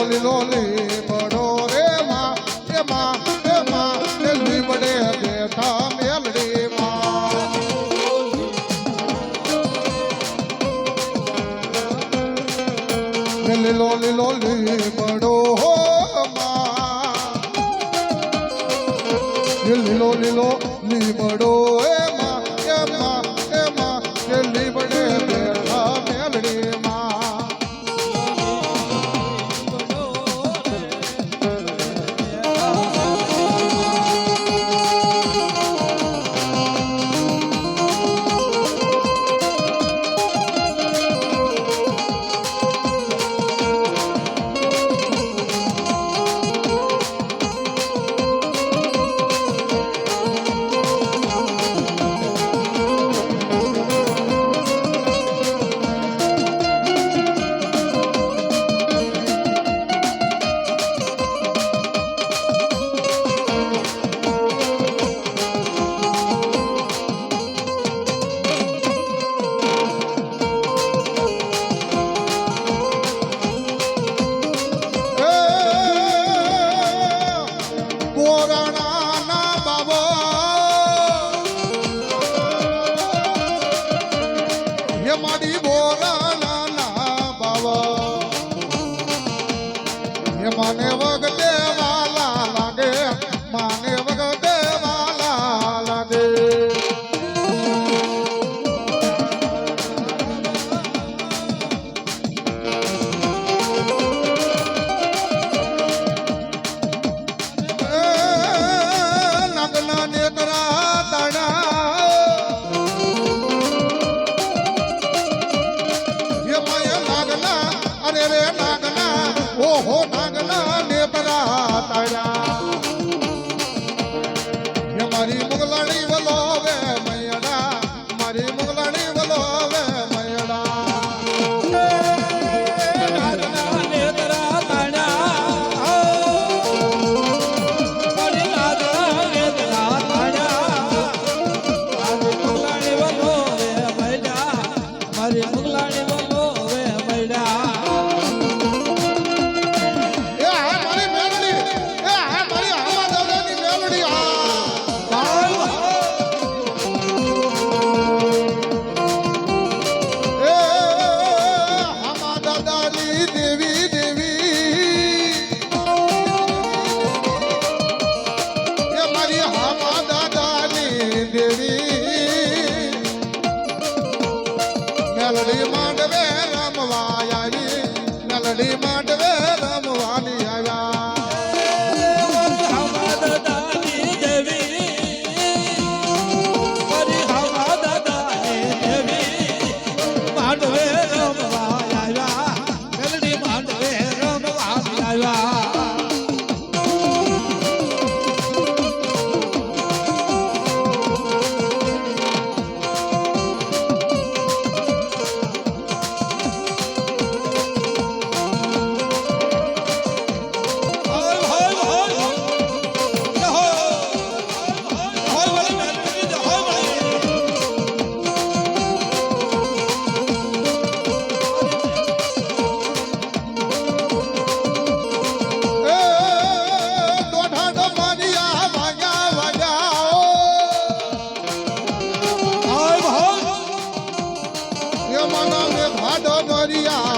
લીલો લીમડો રે માં એ માં એ માં એ લીમડે બેઠા મેલડી માં લીલો લીલો લીમડો હો માં લીલો લીલો લીમડો એ માં એ માં એ માં એ લીમડે બેઠા મેલડી માં મારી બોરાના બાવા એ માને વગતે વાલા લાગે માને વગતે વાલા લાગે નગના નેત્રા તણા રે નાગના ઓહો નાગના નેતરા તારા મારી મુગલાણી વલોવે મયડા મારી મુગલાણી વલોવે મયડા નાગના નેતરા તારા મારી નાગના નેતરા તારા મારી મુગલાણી વલોવે મયડા મારી મુગલાણી વલોવે મયડા મેલડી માંડવે રમવા આવી મેલડી માંડવે રમવાની આવ્યા દાદાની દેવી મારી હવા દાદાની દેવી માંડવે રમવા આવ્યા મેલડી માંડવે રમવા આવ્યા ભાડો દરિયા